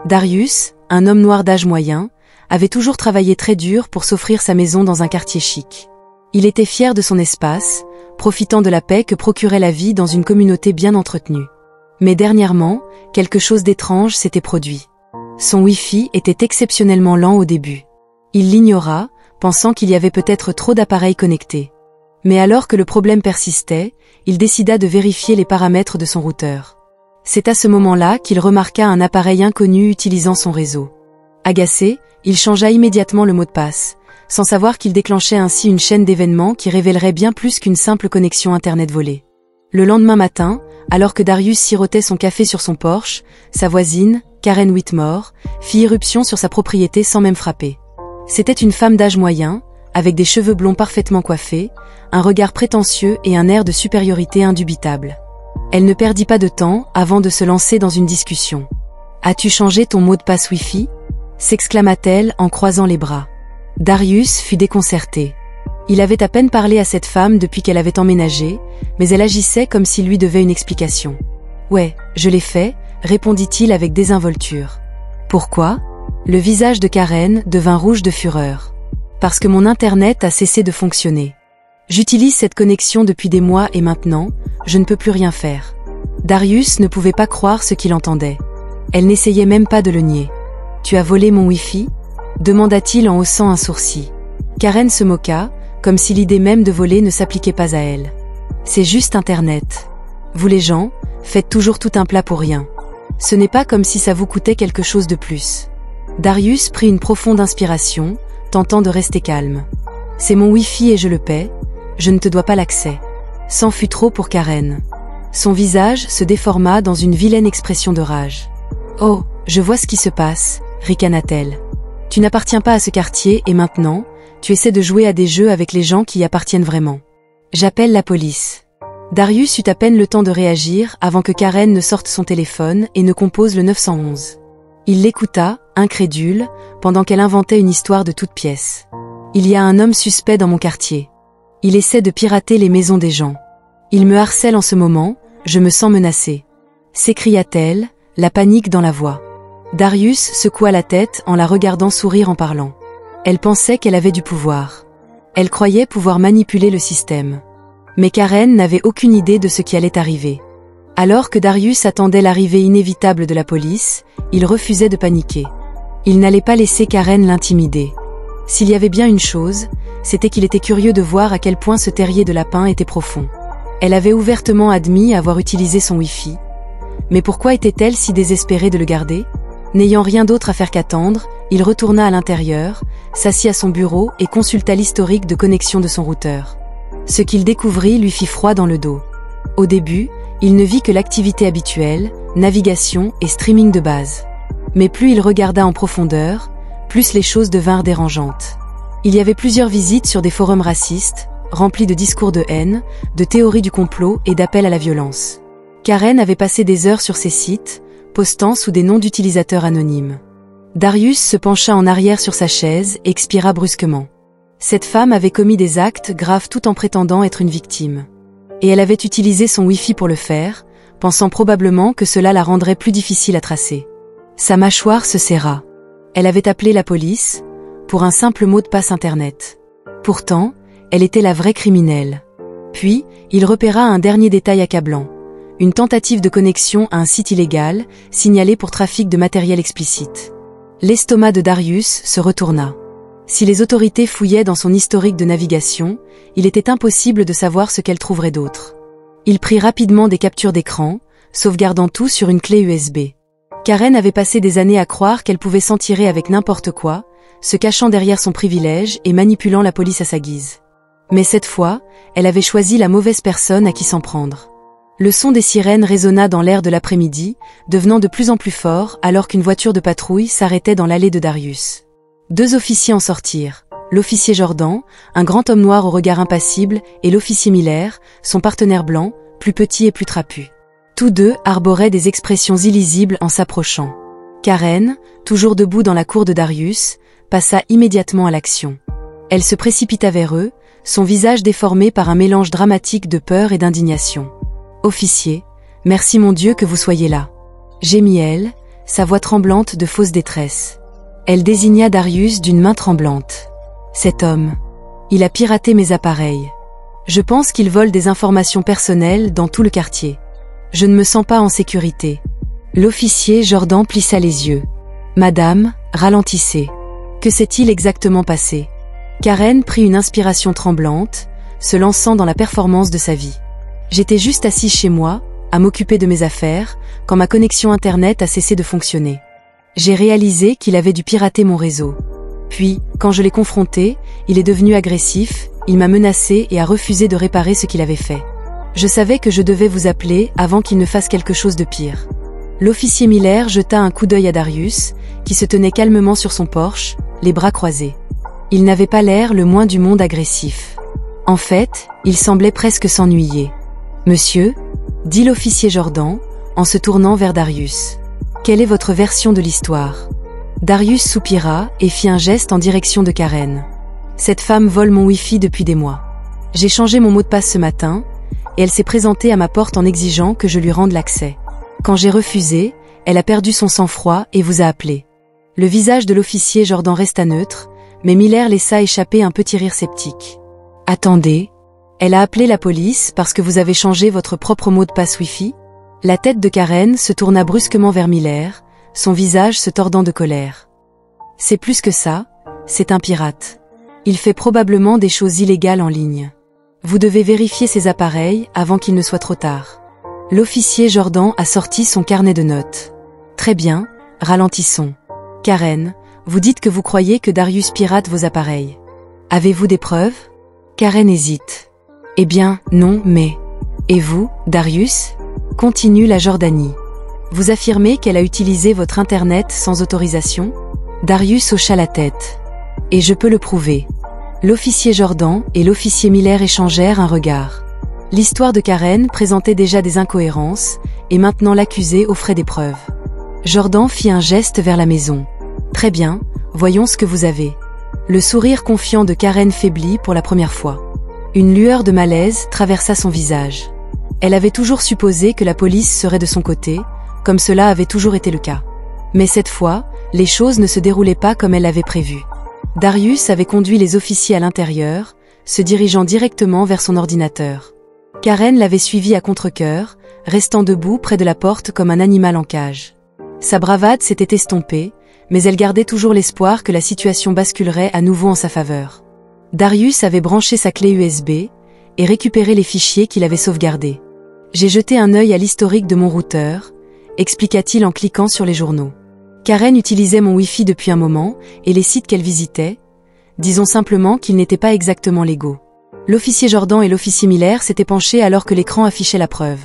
Darius, un homme noir d'âge moyen, avait toujours travaillé très dur pour s'offrir sa maison dans un quartier chic. Il était fier de son espace, profitant de la paix que procurait la vie dans une communauté bien entretenue. Mais dernièrement, quelque chose d'étrange s'était produit. Son Wi-Fi était exceptionnellement lent au début. Il l'ignora, pensant qu'il y avait peut-être trop d'appareils connectés. Mais alors que le problème persistait, il décida de vérifier les paramètres de son routeur. C'est à ce moment-là qu'il remarqua un appareil inconnu utilisant son réseau. Agacé, il changea immédiatement le mot de passe, sans savoir qu'il déclenchait ainsi une chaîne d'événements qui révélerait bien plus qu'une simple connexion Internet volée. Le lendemain matin, alors que Darius sirotait son café sur son porche, sa voisine, Karen Whitmore, fit irruption sur sa propriété sans même frapper. C'était une femme d'âge moyen, avec des cheveux blonds parfaitement coiffés, un regard prétentieux et un air de supériorité indubitable. Elle ne perdit pas de temps avant de se lancer dans une discussion. « As-tu changé ton mot de passe Wi-Fi » s'exclama-t-elle en croisant les bras. Darius fut déconcerté. Il avait à peine parlé à cette femme depuis qu'elle avait emménagé, mais elle agissait comme s'il lui devait une explication. « Ouais, je l'ai fait », répondit-il avec désinvolture. « Pourquoi ?» Le visage de Karen devint rouge de fureur. « Parce que mon Internet a cessé de fonctionner. J'utilise cette connexion depuis des mois et maintenant, je ne peux plus rien faire. » Darius ne pouvait pas croire ce qu'il entendait. Elle n'essayait même pas de le nier. « Tu as volé mon Wi-Fi » demanda-t-il en haussant un sourcil. Karen se moqua, comme si l'idée même de voler ne s'appliquait pas à elle. « C'est juste Internet. Vous les gens, faites toujours tout un plat pour rien. Ce n'est pas comme si ça vous coûtait quelque chose de plus. » Darius prit une profonde inspiration, tentant de rester calme. « C'est mon Wi-Fi et je le paie, je ne te dois pas l'accès. » C'en fut trop pour Karen. Son visage se déforma dans une vilaine expression de rage. « Oh, je vois ce qui se passe, » ricana-t-elle. « Tu n'appartiens pas à ce quartier et maintenant, tu essaies de jouer à des jeux avec les gens qui y appartiennent vraiment. J'appelle la police. » Darius eut à peine le temps de réagir avant que Karen ne sorte son téléphone et ne compose le 911. Il l'écouta, incrédule, pendant qu'elle inventait une histoire de toute pièce. « Il y a un homme suspect dans mon quartier. Il essaie de pirater les maisons des gens. Il me harcèle en ce moment, je me sens menacée. » s'écria-t-elle, la panique dans la voix. Darius secoua la tête en la regardant sourire en parlant. Elle pensait qu'elle avait du pouvoir. Elle croyait pouvoir manipuler le système. Mais Karen n'avait aucune idée de ce qui allait arriver. Alors que Darius attendait l'arrivée inévitable de la police, il refusait de paniquer. Il n'allait pas laisser Karen l'intimider. S'il y avait bien une chose, c'était qu'il était curieux de voir à quel point ce terrier de lapin était profond. Elle avait ouvertement admis avoir utilisé son Wi-Fi. Mais pourquoi était-elle si désespérée de le garder ? N'ayant rien d'autre à faire qu'attendre, il retourna à l'intérieur, s'assit à son bureau et consulta l'historique de connexion de son routeur. Ce qu'il découvrit lui fit froid dans le dos. Au début, il ne vit que l'activité habituelle, navigation et streaming de base. Mais plus il regarda en profondeur, plus les choses devinrent dérangeantes. Il y avait plusieurs visites sur des forums racistes, remplis de discours de haine, de théories du complot et d'appels à la violence. Karen avait passé des heures sur ces sites, postant sous des noms d'utilisateurs anonymes. Darius se pencha en arrière sur sa chaise et expira brusquement. Cette femme avait commis des actes graves tout en prétendant être une victime. Et elle avait utilisé son Wi-Fi pour le faire, pensant probablement que cela la rendrait plus difficile à tracer. Sa mâchoire se serra. Elle avait appelé la police, pour un simple mot de passe Internet. Pourtant, elle était la vraie criminelle. Puis, il repéra un dernier détail accablant. Une tentative de connexion à un site illégal, signalé pour trafic de matériel explicite. L'estomac de Darius se retourna. Si les autorités fouillaient dans son historique de navigation, il était impossible de savoir ce qu'elles trouveraient d'autre. Il prit rapidement des captures d'écran, sauvegardant tout sur une clé USB. Karen avait passé des années à croire qu'elle pouvait s'en tirer avec n'importe quoi, se cachant derrière son privilège et manipulant la police à sa guise. Mais cette fois, elle avait choisi la mauvaise personne à qui s'en prendre. Le son des sirènes résonna dans l'air de l'après-midi, devenant de plus en plus fort alors qu'une voiture de patrouille s'arrêtait dans l'allée de Darius. 2 officiers en sortirent, l'officier Jordan, un grand homme noir au regard impassible, et l'officier Miller, son partenaire blanc, plus petit et plus trapu. Tous deux arboraient des expressions illisibles en s'approchant. Karen, toujours debout dans la cour de Darius, passa immédiatement à l'action. Elle se précipita vers eux, son visage déformé par un mélange dramatique de peur et d'indignation. « Officier, merci mon Dieu que vous soyez là. » gémit-elle, sa voix tremblante de fausse détresse. Elle désigna Darius d'une main tremblante. Cet homme. Il a piraté mes appareils. Je pense qu'il vole des informations personnelles dans tout le quartier. Je ne me sens pas en sécurité. L'officier Jordan plissa les yeux. Madame, ralentissez. Que s'est-il exactement passé? Karen prit une inspiration tremblante, se lançant dans la performance de sa vie. J'étais juste assise chez moi, à m'occuper de mes affaires, quand ma connexion Internet a cessé de fonctionner. J'ai réalisé qu'il avait dû pirater mon réseau. Puis, quand je l'ai confronté, il est devenu agressif, il m'a menacé et a refusé de réparer ce qu'il avait fait. Je savais que je devais vous appeler avant qu'il ne fasse quelque chose de pire. L'officier Miller jeta un coup d'œil à Darius, qui se tenait calmement sur son porche, les bras croisés. Il n'avait pas l'air le moins du monde agressif. En fait, il semblait presque s'ennuyer. « Monsieur ?» dit l'officier Jordan, en se tournant vers Darius. « Quelle est votre version de l'histoire ?» Darius soupira et fit un geste en direction de Karen. « Cette femme vole mon Wi-Fi depuis des mois. J'ai changé mon mot de passe ce matin, et elle s'est présentée à ma porte en exigeant que je lui rende l'accès. Quand j'ai refusé, elle a perdu son sang-froid et vous a appelé. » Le visage de l'officier Jordan resta neutre, mais Miller laissa échapper un petit rire sceptique. « Attendez, elle a appelé la police parce que vous avez changé votre propre mot de passe Wi-Fi ?» La tête de Karen se tourna brusquement vers Miller, son visage se tordant de colère. « C'est plus que ça, c'est un pirate. Il fait probablement des choses illégales en ligne. Vous devez vérifier ses appareils avant qu'il ne soit trop tard. » L'officier Jordan a sorti son carnet de notes. « Très bien, ralentissons. Karen, vous dites que vous croyez que Darius pirate vos appareils. Avez-vous des preuves ?» Karen hésite. « Eh bien, non, mais... Et vous, Darius ?» continue la Jordanie. « Vous affirmez qu'elle a utilisé votre Internet sans autorisation ?» Darius hocha la tête. « Et je peux le prouver. » L'officier Jordan et l'officier Miller échangèrent un regard. L'histoire de Karen présentait déjà des incohérences, et maintenant l'accusé offrait des preuves. Jordan fit un geste vers la maison. « Très bien, voyons ce que vous avez. » Le sourire confiant de Karen faiblit pour la première fois. Une lueur de malaise traversa son visage. Elle avait toujours supposé que la police serait de son côté, comme cela avait toujours été le cas. Mais cette fois, les choses ne se déroulaient pas comme elle l'avait prévu. Darius avait conduit les officiers à l'intérieur, se dirigeant directement vers son ordinateur. Karen l'avait suivi à contre-cœur, restant debout près de la porte comme un animal en cage. Sa bravade s'était estompée, mais elle gardait toujours l'espoir que la situation basculerait à nouveau en sa faveur. Darius avait branché sa clé USB et récupéré les fichiers qu'il avait sauvegardés. « J'ai jeté un œil à l'historique de mon routeur », expliqua-t-il en cliquant sur les journaux. Karen utilisait mon Wi-Fi depuis un moment et les sites qu'elle visitait, disons simplement qu'ils n'étaient pas exactement légaux. L'officier Jordan et l'officier Miller s'étaient penchés alors que l'écran affichait la preuve.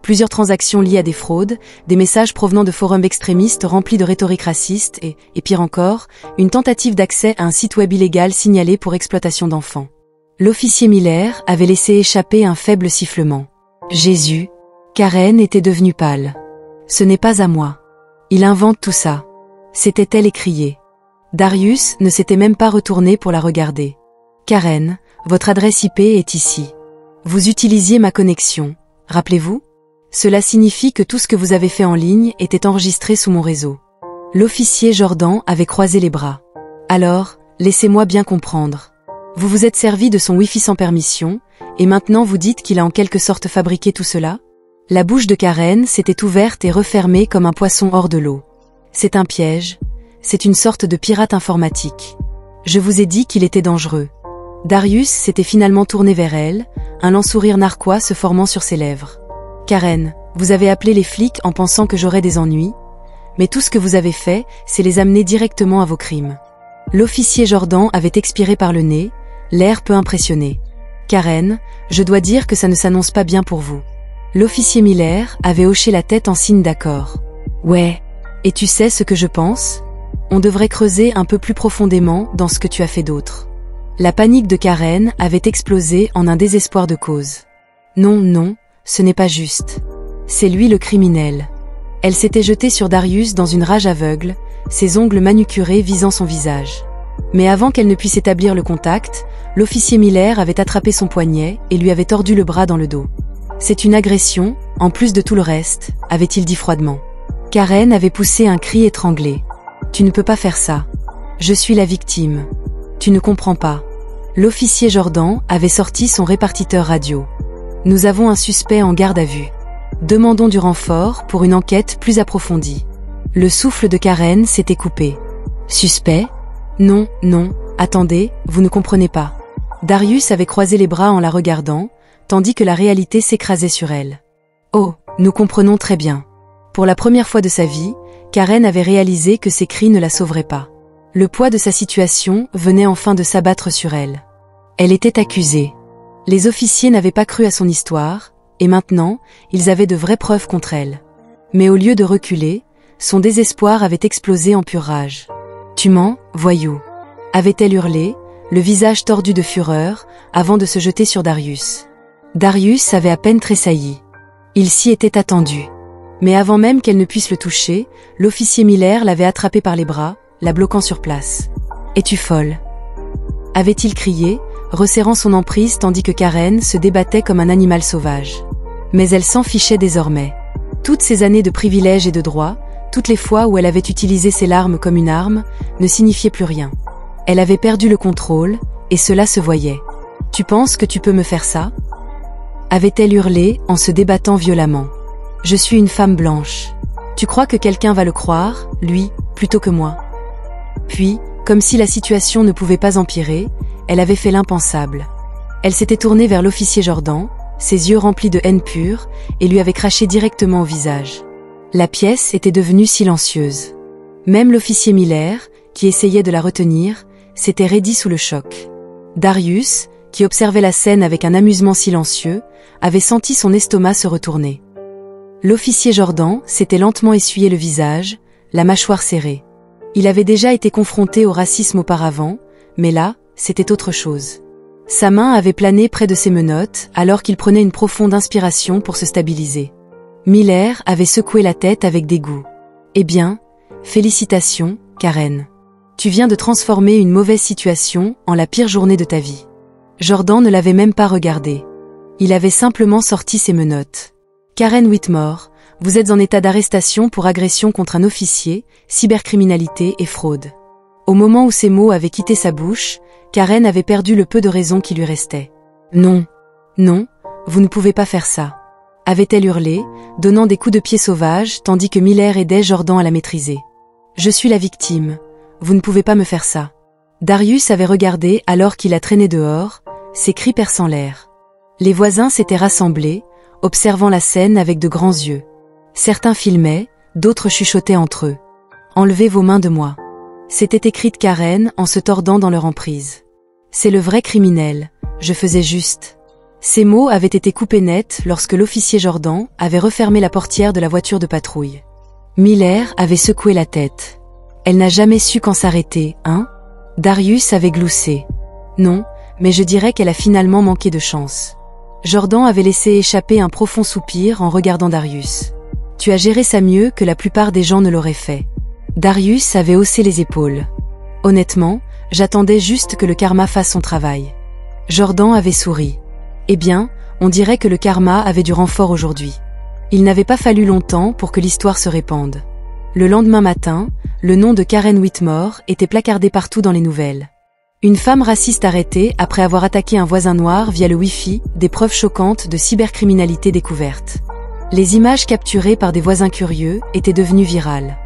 Plusieurs transactions liées à des fraudes, des messages provenant de forums extrémistes remplis de rhétorique raciste et pire encore, une tentative d'accès à un site web illégal signalé pour exploitation d'enfants. L'officier Miller avait laissé échapper un faible sifflement. Jésus! Karen était devenue pâle. Ce n'est pas à moi. Il invente tout ça. S'était-elle écriée. Darius ne s'était même pas retourné pour la regarder. Karen, votre adresse IP est ici. Vous utilisiez ma connexion, rappelez-vous? Cela signifie que tout ce que vous avez fait en ligne était enregistré sous mon réseau. L'officier Jordan avait croisé les bras. Alors, laissez-moi bien comprendre. Vous vous êtes servi de son Wi-Fi sans permission, et maintenant vous dites qu'il a en quelque sorte fabriqué tout cela? La bouche de Karen s'était ouverte et refermée comme un poisson hors de l'eau. C'est un piège, c'est une sorte de pirate informatique. Je vous ai dit qu'il était dangereux. Darius s'était finalement tourné vers elle, un lent sourire narquois se formant sur ses lèvres. Karen, vous avez appelé les flics en pensant que j'aurais des ennuis, mais tout ce que vous avez fait, c'est les amener directement à vos crimes. L'officier Jordan avait expiré par le nez, l'air peu impressionné. Karen, je dois dire que ça ne s'annonce pas bien pour vous. L'officier Miller avait hoché la tête en signe d'accord. Ouais, et tu sais ce que je pense? On devrait creuser un peu plus profondément dans ce que tu as fait d'autre. La panique de Karen avait explosé en un désespoir de cause. Non, non, ce n'est pas juste. C'est lui le criminel. Elle s'était jetée sur Darius dans une rage aveugle, ses ongles manucurés visant son visage. Mais avant qu'elle ne puisse établir le contact, l'officier Miller avait attrapé son poignet et lui avait tordu le bras dans le dos. « C'est une agression, en plus de tout le reste », avait-il dit froidement. Karen avait poussé un cri étranglé. Tu ne peux pas faire ça. Je suis la victime. Tu ne comprends pas. L'officier Jordan avait sorti son répartiteur radio. Nous avons un suspect en garde à vue. Demandons du renfort pour une enquête plus approfondie. Le souffle de Karen s'était coupé. Suspect? Non, non, attendez, vous ne comprenez pas. Darius avait croisé les bras en la regardant, tandis que la réalité s'écrasait sur elle. Oh, nous comprenons très bien. Pour la première fois de sa vie, Karen avait réalisé que ses cris ne la sauveraient pas. Le poids de sa situation venait enfin de s'abattre sur elle. Elle était accusée. Les officiers n'avaient pas cru à son histoire, et maintenant, ils avaient de vraies preuves contre elle. Mais au lieu de reculer, son désespoir avait explosé en pure rage. « Tu mens, voyou !» avait-elle hurlé, le visage tordu de fureur, avant de se jeter sur Darius. Darius avait à peine tressailli. Il s'y était attendu. Mais avant même qu'elle ne puisse le toucher, l'officier Miller l'avait attrapée par les bras, la bloquant sur place. « Es-tu folle ?» avait-il crié, resserrant son emprise tandis que Karen se débattait comme un animal sauvage. Mais elle s'en fichait désormais. Toutes ces années de privilèges et de droits, toutes les fois où elle avait utilisé ses larmes comme une arme, ne signifiaient plus rien. Elle avait perdu le contrôle, et cela se voyait. « Tu penses que tu peux me faire ça ?» avait-elle hurlé en se débattant violemment. « Je suis une femme blanche. Tu crois que quelqu'un va le croire, lui, plutôt que moi ?» Puis, comme si la situation ne pouvait pas empirer, elle avait fait l'impensable. Elle s'était tournée vers l'officier Jordan, ses yeux remplis de haine pure, et lui avait craché directement au visage. La pièce était devenue silencieuse. Même l'officier Miller, qui essayait de la retenir, s'était raidi sous le choc. Darius, qui observait la scène avec un amusement silencieux, avait senti son estomac se retourner. L'officier Jordan s'était lentement essuyé le visage, la mâchoire serrée. Il avait déjà été confronté au racisme auparavant, mais là, c'était autre chose. Sa main avait plané près de ses menottes alors qu'il prenait une profonde inspiration pour se stabiliser. Miller avait secoué la tête avec dégoût. « Eh bien, félicitations, Karen. Tu viens de transformer une mauvaise situation en la pire journée de ta vie. » Jordan ne l'avait même pas regardé. Il avait simplement sorti ses menottes. « Karen Whitmore, vous êtes en état d'arrestation pour agression contre un officier, cybercriminalité et fraude. » Au moment où ces mots avaient quitté sa bouche, Karen avait perdu le peu de raison qui lui restait. « Non, non, vous ne pouvez pas faire ça. » avait-elle hurlé, donnant des coups de pied sauvages tandis que Miller aidait Jordan à la maîtriser. « Je suis la victime. Vous ne pouvez pas me faire ça. » Darius avait regardé alors qu'il la traînait dehors, ses cris perçant l'air. Les voisins s'étaient rassemblés, observant la scène avec de grands yeux. Certains filmaient, d'autres chuchotaient entre eux. « Enlevez vos mains de moi. » S'était écrite Karen en se tordant dans leur emprise. « C'est le vrai criminel, je faisais juste. » Ces mots avaient été coupés net lorsque l'officier Jordan avait refermé la portière de la voiture de patrouille. Miller avait secoué la tête. Elle n'a jamais su quand s'arrêter, hein? Darius avait gloussé. Non, mais je dirais qu'elle a finalement manqué de chance. Jordan avait laissé échapper un profond soupir en regardant Darius. Tu as géré ça mieux que la plupart des gens ne l'auraient fait. Darius avait haussé les épaules. Honnêtement, j'attendais juste que le karma fasse son travail. Jordan avait souri. Eh bien, on dirait que le karma avait du renfort aujourd'hui. Il n'avait pas fallu longtemps pour que l'histoire se répande. Le lendemain matin, le nom de Karen Whitmore était placardé partout dans les nouvelles. Une femme raciste arrêtée après avoir attaqué un voisin noir via le Wi-Fi, des preuves choquantes de cybercriminalité découvertes. Les images capturées par des voisins curieux étaient devenues virales.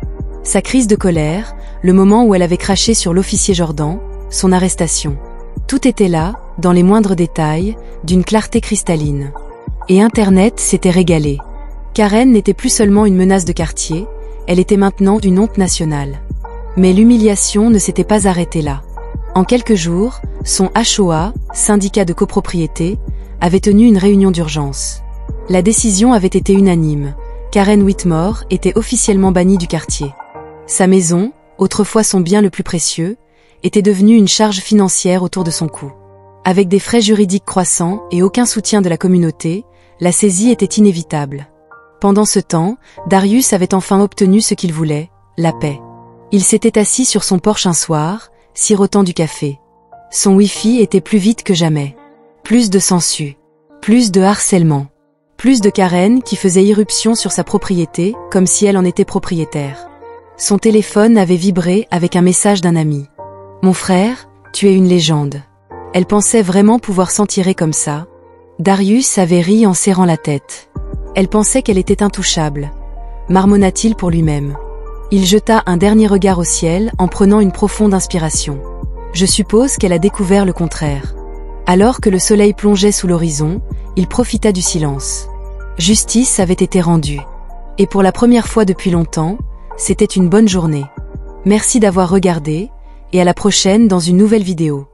Sa crise de colère, le moment où elle avait craché sur l'officier Jordan, son arrestation. Tout était là, dans les moindres détails, d'une clarté cristalline. Et Internet s'était régalé. Karen n'était plus seulement une menace de quartier, elle était maintenant une honte nationale. Mais l'humiliation ne s'était pas arrêtée là. En quelques jours, son HOA, syndicat de copropriété, avait tenu une réunion d'urgence. La décision avait été unanime. Karen Whitmore était officiellement bannie du quartier. Sa maison, autrefois son bien le plus précieux, était devenue une charge financière autour de son cou. Avec des frais juridiques croissants et aucun soutien de la communauté, la saisie était inévitable. Pendant ce temps, Darius avait enfin obtenu ce qu'il voulait, la paix. Il s'était assis sur son porche un soir, sirotant du café. Son Wi-Fi était plus vite que jamais. Plus de sangsues. Plus de harcèlement. Plus de Karen qui faisait irruption sur sa propriété, comme si elle en était propriétaire. Son téléphone avait vibré avec un message d'un ami. « Mon frère, tu es une légende. » Elle pensait vraiment pouvoir s'en tirer comme ça. Darius avait ri en serrant la tête. Elle pensait qu'elle était intouchable, marmonna-t-il pour lui-même. Il jeta un dernier regard au ciel en prenant une profonde inspiration. Je suppose qu'elle a découvert le contraire. Alors que le soleil plongeait sous l'horizon, il profita du silence. Justice avait été rendue. Et pour la première fois depuis longtemps, c'était une bonne journée. Merci d'avoir regardé, et à la prochaine dans une nouvelle vidéo.